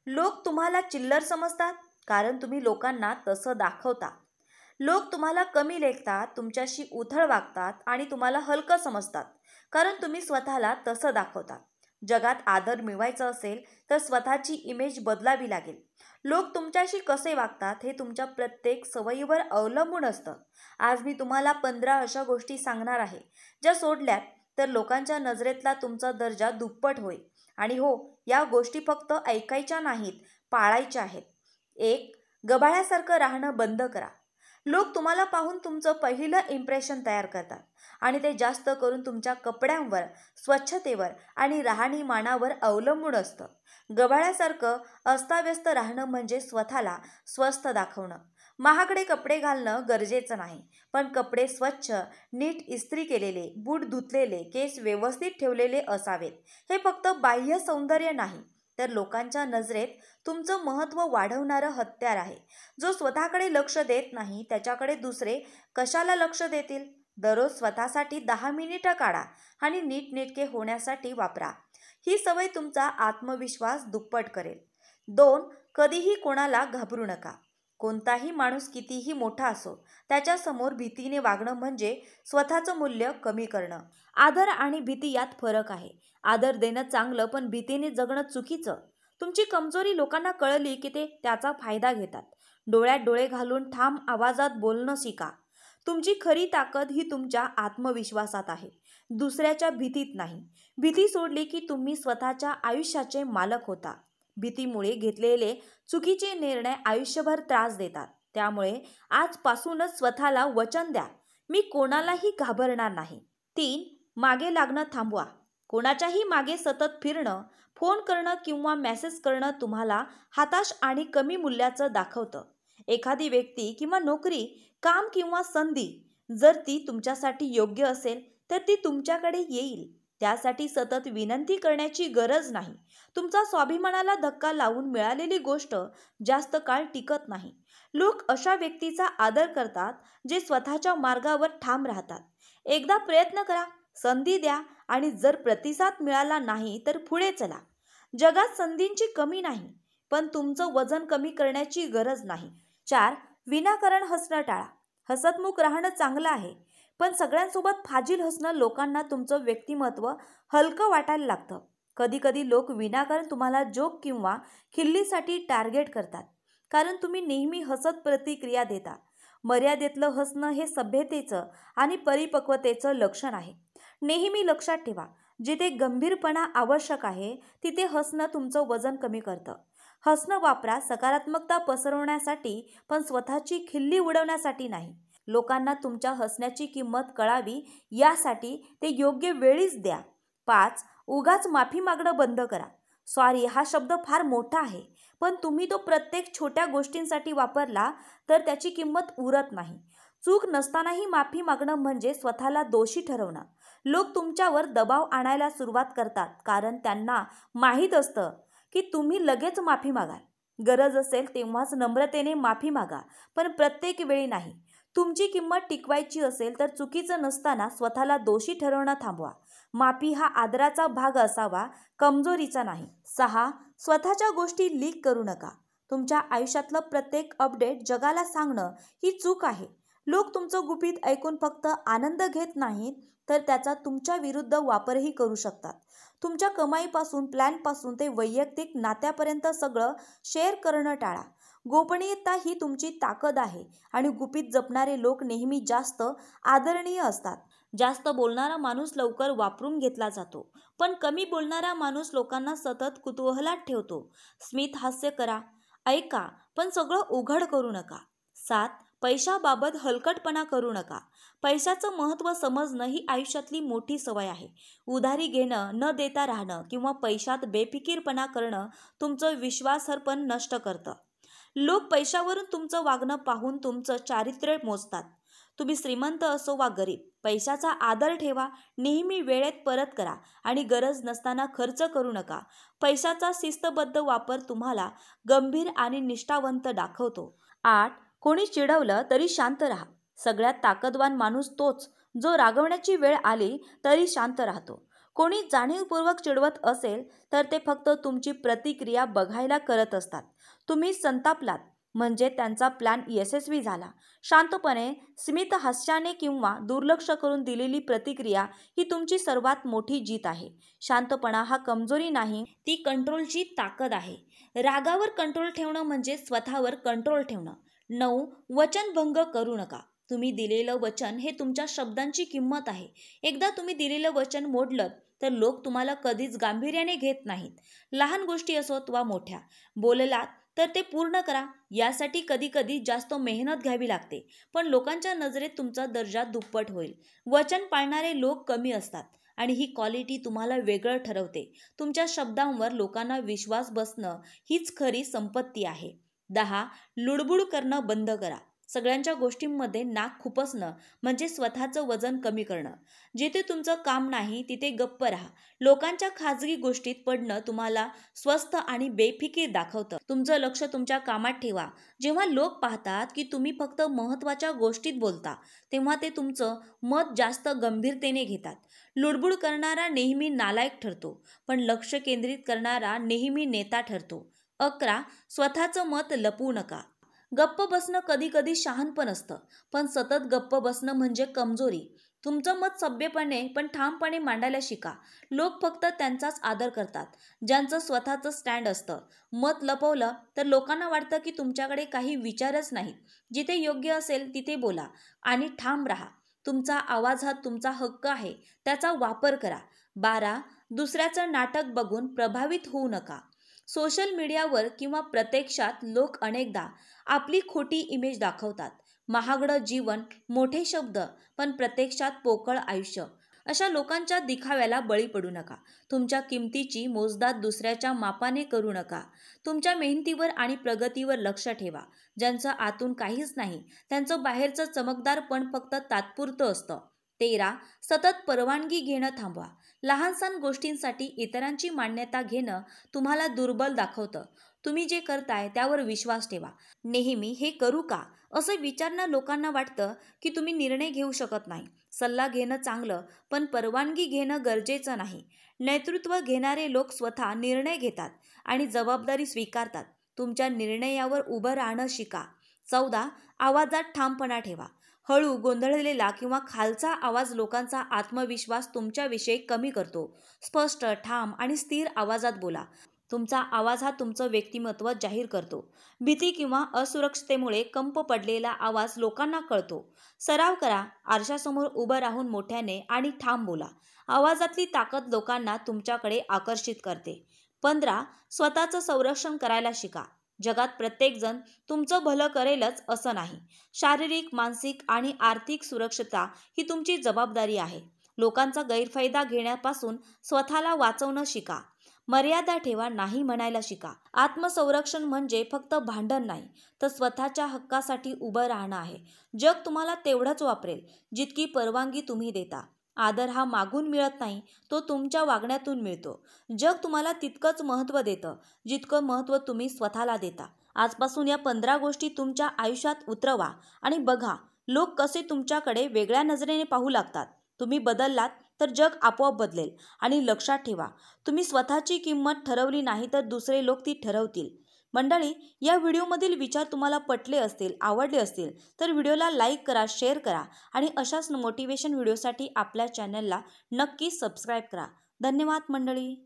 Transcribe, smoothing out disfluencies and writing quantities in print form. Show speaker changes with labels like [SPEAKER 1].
[SPEAKER 1] लोक तुम्हाला चिल्लर समजतात कारण तुम्ही लोकांना तसं दाखवता. लोक तुम्हाला कमी लेखतात, तुमच्याशी उथळ वागतात आणि तुम्हाला हलकं समजतात कारण तुम्ही स्वतःला तसं दाखवता. जगात आदर मिळवायचा असेल तर स्वतःची इमेज बदलावी लागेल. लोक तुमच्याशी कसे वागतात हे तुमच्या प्रत्येक सवयीवर अवलंबून असतं. आज मी तुम्हाला 15 अशा गोष्टी सांगणार आहे ज्या सोडल्यात तर लोकांच्या नजरेतला तुमचा दर्जा दुप्पट होईल. आणि हो, या गोष्टी फक्त ऐकायच्या नाहीत, पाळायच्या आहेत. 1. गबाळ्यासारखं राहणं बंद करा. लोक तुम्हाला पाहून तुमचं पहिलं इम्प्रेशन तयार करतात आणि ते जास्त करून तुमच्या कपड्यांवर, स्वच्छतेवर आणि राहणीमानावर अवलंबून असतं. गबाळ्यासारखं अस्ताव्यस्त राहणं म्हणजे स्वतःला स्वस्थ दाखवणं. महागडे कपडे घालणं गरजेचं नाही, पण कपडे स्वच्छ, नीट इस्त्री केलेले, बूट धुतलेले, केस व्यवस्थित ठेवलेले असावेत. हे फक्त बाह्य सौंदर्य नाही, तर लोकांच्या नजरेत तुमचं महत्त्व वाढवणारं हत्यार आहे. जो स्वतःकडे लक्ष देत नाही त्याच्याकडे दुसरे कशाला लक्ष देतील? दररोज स्वतःसाठी 10 मिनिटं काढा आणि नीटनेटके होण्यासाठी वापरा. ही सवय तुमचा आत्मविश्वास दुप्पट करेल. 2. कधीही कोणाला घाबरू नका. कोणताही माणूस कितीही मोठा असो, त्याच्यासमोर भीतीने वागणं म्हणजे स्वतःचं मूल्य कमी करणं. आदर आणि भीती यात फरक आहे. आदर देणं चांगलं, पण भीतीने जगणं चुकीचं. तुमची कमजोरी लोकांना कळली की ते त्याचा फायदा घेतात. डोळ्यात डोळे घालून ठाम आवाजात बोलणं शिका. तुमची खरी ताकद ही तुमच्या आत्मविश्वासात आहे, दुसऱ्याच्या भीतीत नाही. भीती सोडली की तुम्ही स्वतःच्या आयुष्याचे मालक होता. भीतीमुळे घेतलेले चुकीचे निर्णय आयुष्यभर त्रास देतात. त्यामुळे आजपासूनच स्वतःला वचन द्या, मी कोणालाही घाबरणार नाही. 3. मागे लागणं थांबवा. कोणाच्याही मागे सतत फिरणं, फोन करणं किंवा मेसेज करणं तुम्हाला हताश आणि कमी मूल्याचं दाखवतं. एखादी व्यक्ती किंवा नोकरी, काम किंवा संधी जर ती तुमच्यासाठी योग्य असेल तर ती तुमच्याकडे येईल. त्यासाठी सतत विनंती करण्याची गरज नाही. तुमचा स्वाभिमानाला धक्का लावून मिळालेली गोष्ट जास्त काळ टिकत नाही. लोक अशा व्यक्तीचा आदर करतात जे स्वतःच्या मार्गावर ठाम राहतात. एकदा प्रयत्न करा, संधी द्या आणि जर प्रतिसाद मिळाला नाही तर पुढे चला. जगात संधींची कमी नाही, पण तुमचं वजन कमी करण्याची गरज नाही. 4. विनाकारण हसणं टाळा. हसतमुख राहणं चांगलं आहे, पण सगळ्यांसोबत फाजील हसणं लोकांना तुमचं व्यक्तिमत्व हलकं वाटायला लागतं. कधी कधी लोक विनाकारण तुम्हाला जोक किंवा खिल्लीसाठी टार्गेट करतात, कारण तुम्ही नेहमी हसत प्रतिक्रिया देता. मर्यादेतलं हसणं हे सभ्यतेचं आणि परिपक्वतेचं लक्षण आहे. नेहमी लक्षात ठेवा, जिथे गंभीरपणा आवश्यक आहे तिथे हसणं तुमचं वजन कमी करतं. हसणं वापरा सकारात्मकता पसरवण्यासाठी, पण स्वतःची खिल्ली उडवण्यासाठी नाही. लोकांना तुमच्या हसण्याची किंमत कळावी यासाठी ते योग्य वेळीच द्या. 5. उगाच माफी मागणं बंद करा. सॉरी हा शब्द फार मोठा आहे, पण तुम्ही तो प्रत्येक छोट्या गोष्टींसाठी वापरला तर त्याची किंमत उरत नाही. चूक नसतानाही माफी मागणं म्हणजे स्वतःला दोषी ठरवणं. लोक तुमच्यावर दबाव आणायला सुरुवात करतात कारण त्यांना माहीत असतं की तुम्ही लगेच माफी मागाल. गरज असेल तेव्हाच नम्रतेने माफी मागा, पण प्रत्येक वेळी नाही. तुमची किंमत टिकवायची असेल तर चुकीचं नसताना स्वतःला दोषी ठरवणं थांबवा. माफी हा आदराचा भाग असावा, कमजोरीचा नाही. 6. स्वतःच्या गोष्टी लीक करू नका. तुमच्या आयुष्यातलं प्रत्येक अपडेट जगाला सांगणं ही चूक आहे. लोक तुमचं गुपित ऐकून फक्त आनंद घेत नाहीत, तर त्याचा तुमच्या विरुद्ध वापरही करू शकतात. तुमच्या कमाईपासून, प्लॅनपासून ते वैयक्तिक नात्यापर्यंत सगळं शेअर करणं टाळा. गोपनीयता ही तुमची ताकद आहे आणि गुपित जपणारे लोक नेहमी जास्त आदरणीय असतात. जास्त बोलणारा माणूस लवकर वापरून घेतला जातो, पण कमी बोलणारा माणूस लोकांना सतत कुतूहलात ठेवतो. स्मित हास्य करा, ऐका, पण सगळं उघड करू नका. 7. पैशाबाबत हलकटपणा करू नका. पैशाचं महत्त्व समजणं ही आयुष्यातली मोठी सवय आहे. उधारी घेणं, न देता राहणं किंवा पैशात बेफिकीरपणा करणं तुमचं विश्वासार्हपण नष्ट करतं. लोक पैशावरून तुमचं वागणं पाहून तुमचं चारित्र्य मोजतात. तुम्ही श्रीमंत असो वा गरीब, पैशाचा आदर ठेवा, नेहमी वेळेत परत करा आणि गरज नसताना खर्च करू नका. पैशाचा शिस्तबद्ध वापर तुम्हाला गंभीर आणि निष्ठावंत दाखवतो. 8. कोणी चिडवलं तरी शांत राहा. सगळ्यात ताकदवान माणूस तोच जो रागवण्याची वेळ आली तरी शांत राहतो. कोणी जाणीवपूर्वक चिडवत असेल तर ते फक्त तुमची प्रतिक्रिया बघायला करत असतात. तुम्ही संतापलात म्हणजे त्यांचा प्लॅन यशस्वी झाला. शांतपणे, स्मित हास्याने किंवा दुर्लक्ष करून दिलेली प्रतिक्रिया ही तुमची सर्वात मोठी जीत आहे. शांतपणा हा कमजोरी नाही, ती कंट्रोलची ताकद आहे. रागावर कंट्रोल ठेवणं म्हणजे स्वतःवर कंट्रोल ठेवणं. 9. वचनभंग करू नका. तुम्ही दिलेलं वचन हे तुमच्या शब्दांची किंमत आहे. एकदा तुम्ही दिलेलं वचन मोडलं तर लोक तुम्हाला कधीच गांभीर्याने घेत नाहीत. लहान गोष्टी असोत वा मोठ्या, बोललात तर ते पूर्ण करा. यासाठी कधी कधी जास्त मेहनत घ्यावी लागते, पण लोकांच्या नजरेत तुमचा दर्जा दुप्पट होईल. वचन पाळणारे लोक कमी असतात आणि ही क्वालिटी तुम्हाला वेगळं ठरवते. तुमच्या शब्दांवर लोकांना विश्वास बसणं हीच खरी संपत्ती आहे. 10. लुडबुड करणं बंद करा. सगळ्यांच्या गोष्टींमध्ये नाक खुपसणं म्हणजे स्वतःचं वजन कमी करणं. जिथे तुमचं काम नाही तिथे गप्प राहा. लोकांच्या खाजगी गोष्टीत पडणं तुम्हाला स्वस्थ आणि बेफिकीर दाखवतं. तुमचं लक्ष तुमच्या कामात ठेवा. जेव्हा लोक पाहतात की तुम्ही फक्त महत्त्वाच्या गोष्टीत बोलता, तेव्हा ते तुमचं मत जास्त गंभीरतेने घेतात. लुडबुड करणारा नेहमी नालायक ठरतो, पण लक्ष केंद्रित करणारा नेहमी नेता ठरतो. 11. स्वतःचं मत लपवू नका. गप्प बसणं कधी कधी शहाणपण असतं, पण सतत गप्प बसणं म्हणजे कमजोरी. तुमचं मत सभ्यपणे पण ठामपणे मांडायला शिका. लोक फक्त त्यांचाच आदर करतात ज्यांचं स्वतःचं स्टँड असतं. मत लपवलं तर लोकांना वाटतं की तुमच्याकडे काही विचारच नाहीत. जिथे योग्य असेल तिथे बोला आणि ठाम राहा. तुमचा आवाज हा तुमचा हक्क आहे, त्याचा वापर करा. 12. दुसऱ्याचं नाटक बघून प्रभावित होऊ नका. सोशल मीडियावर किंवा प्रत्यक्षात लोक अनेकदा आपली खोटी इमेज दाखवतात. महागडं जीवन, मोठे शब्द, पण प्रत्यक्षात पोकळ आयुष्य. अशा लोकांच्या दिखाव्याला बळी पडू नका. तुमच्या किमतीची मोजदाद दुसऱ्याच्या मापाने करू नका. तुमच्या मेहनतीवर आणि प्रगतीवर लक्ष ठेवा. ज्यांचं आतून काहीच नाही त्यांचं बाहेरचं चमकदारपण फक्त तात्पुरतं असतं. 13. सतत परवानगी घेणं थांबवा. लहानसहान गोष्टींसाठी इतरांची मान्यता घेणं तुम्हाला दुर्बल दाखवतं. तुम्ही जे करताय त्यावर विश्वास ठेवा. नेहमी हे करू का असं विचारणं लोकांना वाटतं की तुम्ही निर्णय घेऊ शकत नाही. सल्ला घेणं चांगलं, पण परवानगी घेणं गरजेचं नाही. नेतृत्व घेणारे लोक स्वतः निर्णय घेतात आणि जबाबदारी स्वीकारतात. तुमच्या निर्णयावर उभं राहणं शिका. 14. आवाजात ठामपणा ठेवा. हळू, गोंधळलेला किंवा खालचा आवाज लोकांचा आत्मविश्वास तुमच्याविषयी कमी करतो. स्पष्ट, ठाम आणि स्थिर आवाजात बोला. तुमचा आवाज हा तुमचं व्यक्तिमत्व जाहीर करतो. भीती किंवा असुरक्षिततेमुळे कंप पडलेला आवाज लोकांना कळतो. सराव करा. आरशासमोर उभं राहून मोठ्याने आणि ठाम बोला. आवाजातली ताकद लोकांना तुमच्याकडे आकर्षित करते. 15. स्वतःचं संरक्षण करायला शिका. जगात प्रत्येकजण तुमचं भलं करेलच असं नाही. शारीरिक, मानसिक आणि आर्थिक सुरक्षितता ही तुमची जबाबदारी आहे. लोकांचा गैरफायदा घेण्यापासून स्वतःला वाचवणं शिका. मर्यादा ठेवा, नाही म्हणायला शिका. आत्मसंरक्षण म्हणजे फक्त भांडण नाही, तर स्वतःच्या हक्कासाठी उभं राहणं आहे. जग तुम्हाला तेवढंच वापरेल जितकी परवानगी तुम्ही देता. आदर हा मागून मिळत नाही, तो तुमच्या वागण्यातून मिळतो. जग तुम्हाला तितकंच महत्त्व देतं जितकं महत्त्व तुम्ही स्वतःला देता. आजपासून या 15 गोष्टी तुमच्या आयुष्यात उतरवा आणि बघा लोक कसे तुमच्याकडे वेगळ्या नजरेने पाहू लागतात. तुम्ही बदललात तर जग आपोआप बदलेल. आणि लक्षात ठेवा, तुम्ही स्वतःची किंमत ठरवली नाही तर दुसरे लोक ती ठरवतील. मंडळी, या व्हिडिओमधील विचार तुम्हाला पटले असतील, आवडले असतील तर व्हिडिओला लाईक करा, शेअर करा आणि अशाच मोटिवेशन व्हिडिओसाठी आपल्या चॅनलला नक्की सबस्क्राईब करा. धन्यवाद मंडळी.